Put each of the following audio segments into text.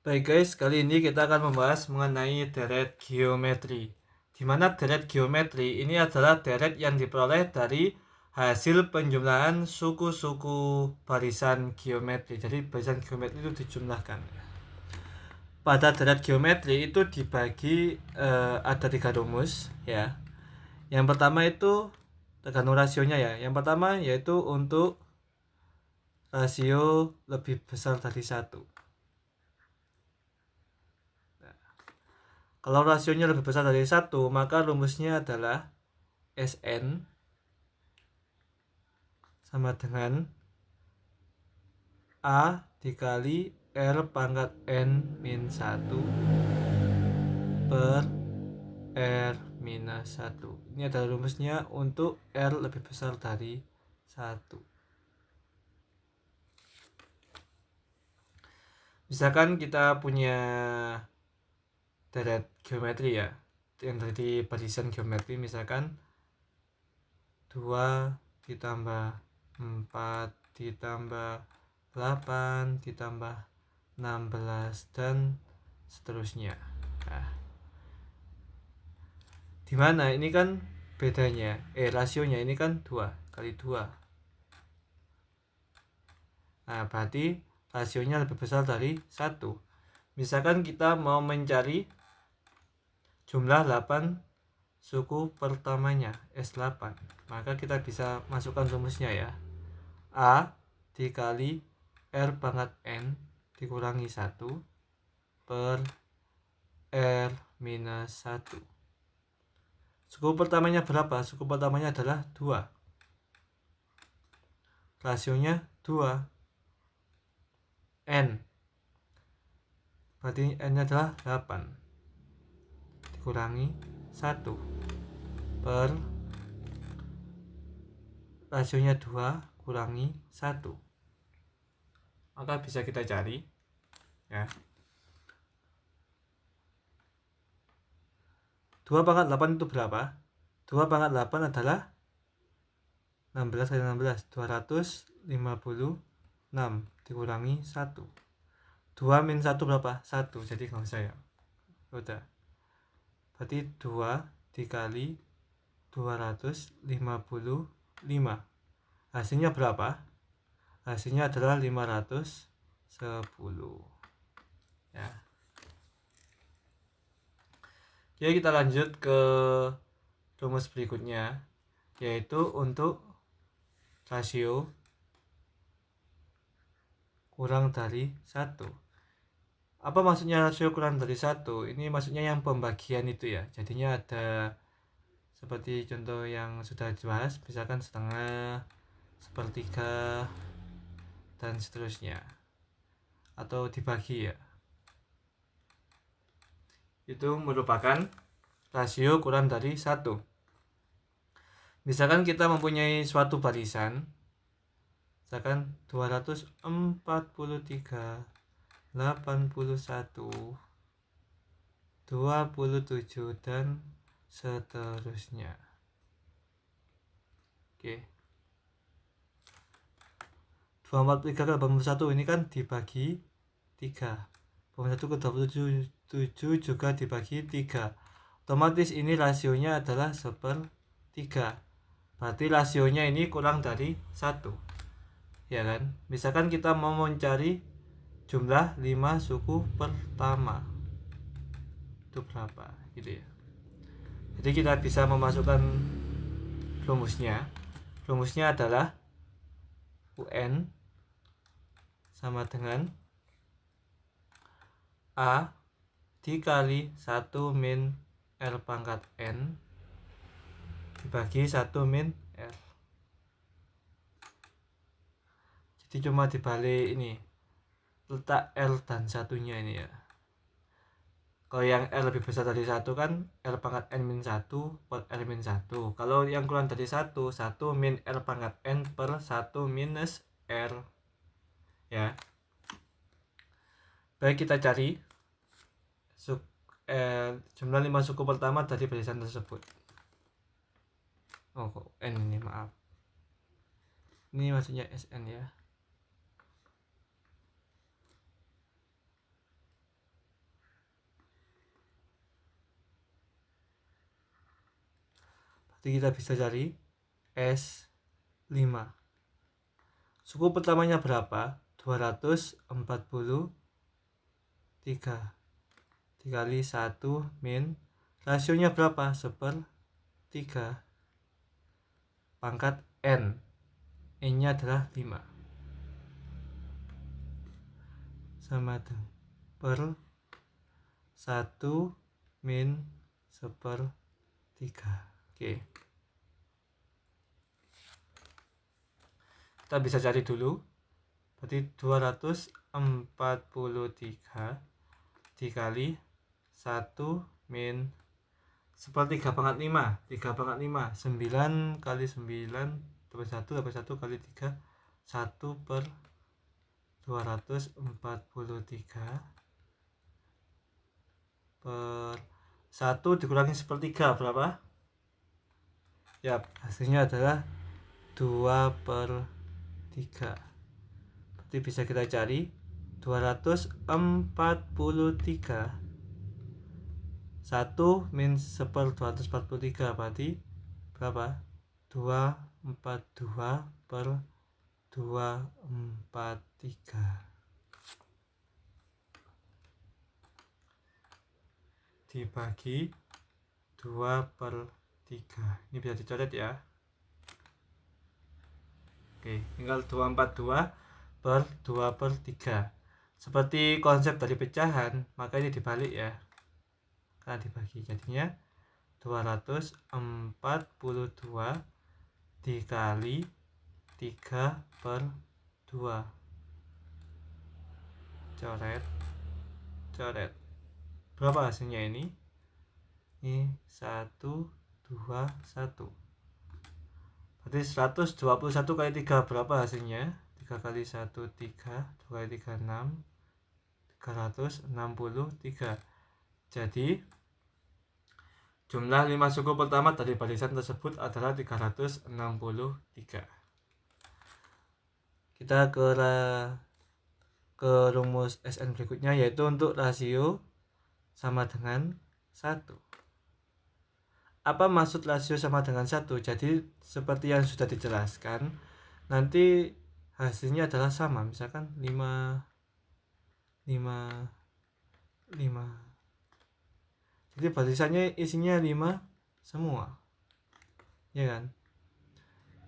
Baik guys, kali ini kita akan membahas mengenai deret geometri. Di mana deret geometri ini adalah deret yang diperoleh dari hasil penjumlahan suku-suku barisan geometri. Jadi barisan geometri itu dijumlahkan. Pada deret geometri itu dibagi ada 3 rumus ya. Yang pertama itu tergantung rasionya ya. Yang pertama yaitu untuk rasio lebih besar dari 1. Kalau rasionya lebih besar dari 1, maka rumusnya adalah Sn sama dengan A dikali R pangkat N min 1 per R minus 1. Ini adalah rumusnya untuk R lebih besar dari 1. Misalkan kita punya deret geometri ya, yang dari barisan geometri, misalkan 2 ditambah 4 ditambah 8 ditambah 16 dan seterusnya. Nah, dimana ini kan bedanya rasionya ini kan 2 kali 2. Nah, berarti rasionya lebih besar dari 1. Misalkan kita mau mencari jumlah 8 suku pertamanya S8, maka kita bisa masukkan rumusnya ya. A dikali R pangkat N dikurangi 1 per R minus 1. Suku pertamanya berapa? Suku pertamanya adalah 2. Rasionya 2. N. Berarti N-nya adalah 8. Dikurangi 1 per rasionya 2 kurangi 1. Maka bisa kita cari ya. 2 pangkat 8 itu berapa? 2 pangkat 8 adalah 16 kali 16, 256 dikurangi 1. 2 min 1 berapa? 1, jadi nggak usah ya. Udah. Berarti 2 dikali 255. Hasilnya berapa? Hasilnya adalah 510 ya. Oke, kita lanjut ke rumus berikutnya, yaitu untuk rasio kurang dari 1. Apa maksudnya rasio kurang dari 1? Ini maksudnya yang pembagian itu ya. Jadinya ada seperti contoh yang sudah dibahas, misalkan setengah, sepertiga, dan seterusnya. Atau dibagi ya. Itu merupakan rasio kurang dari 1. Misalkan kita mempunyai suatu barisan, misalkan 243, 81, 27 dan seterusnya. Oke. 243 ke 81 ini kan dibagi 3. 81 ke 27 juga dibagi 3. Otomatis ini rasionya adalah 1/3. Berarti rasionya ini kurang dari 1. Ya kan? Misalkan kita mau mencari jumlah 5 suku pertama. Itu berapa? Gitu ya. Jadi kita bisa memasukkan rumusnya. Rumusnya adalah UN sama dengan A dikali 1 min R pangkat N dibagi 1 min R. Jadi cuma dibalik ini, letak R dan satunya ini ya. Kalau yang R lebih besar dari 1 kan R pangkat N min 1 per R min 1. Kalau yang kurang dari 1, 1 min R pangkat N per 1 minus R ya. Baik, kita cari jumlah 5 suku pertama dari barisan tersebut. Oh, kok N ini, maaf. Ini maksudnya SN ya. Jadi kita bisa cari S5. Suku pertamanya berapa? 243. Dikali 1 min, rasionya berapa? 1/3. Pangkat N. N-nya adalah 5. Sama dengan per 1 min 1/3. Oke. Kita bisa cari dulu. Berarti 243 dikali 1 min 1/3 3 pangkat 5. 9 kali 9 dapat 1, dapat 1 kali 3. 1/243 per 1 dikurangi 1/3 berapa? Yap, hasilnya adalah 2/3. Berarti bisa kita cari 243. 1 min 1/243 berarti berapa? 242 per 243 dibagi 2/3. Ini bisa dicoret ya. Oke, tinggal 242 per 2/3. Seperti konsep dari pecahan, maka ini dibalik ya. Karena dibagi, jadinya 242 dikali 3/2. Coret. Berapa hasilnya ini? Ini 1, 2, 1. Berarti 121 kali 3 berapa hasilnya? 3 kali 1, 3. 2 kali 3, 6. 363. Jadi jumlah 5 suku pertama dari barisan tersebut adalah 363. Kita ke rumus SN berikutnya, yaitu untuk rasio sama dengan 1. Apa maksud rasio sama dengan 1? Jadi seperti yang sudah dijelaskan, nanti hasilnya adalah sama. Misalkan 5. Jadi barisannya isinya 5 semua, ya kan?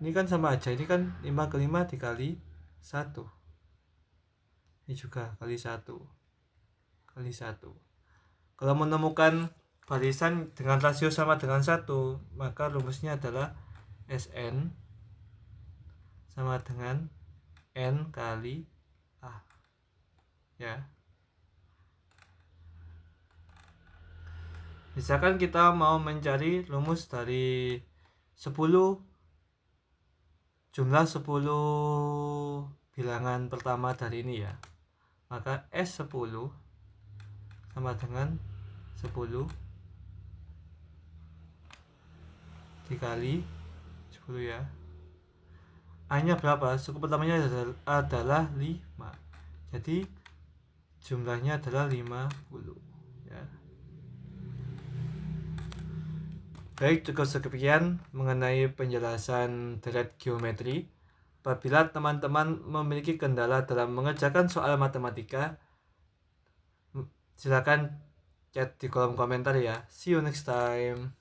Ini kan sama aja, ini kan 5 ke 5 dikali 1. Ini juga kali 1. Kalau menemukan barisan dengan rasio sama dengan 1, maka rumusnya adalah SN sama dengan N kali A. Ya. Misalkan kita mau mencari rumus dari 10 jumlah 10 bilangan pertama dari ini ya. Maka S10 sama dengan 10 dikali 10 ya. A-nya berapa? Suku pertamanya adalah 5. Jadi jumlahnya adalah 50 ya. Baik, cukup sekian mengenai penjelasan deret geometri. Apabila teman-teman memiliki kendala dalam mengerjakan soal matematika, silakan chat di kolom komentar ya. See you next time.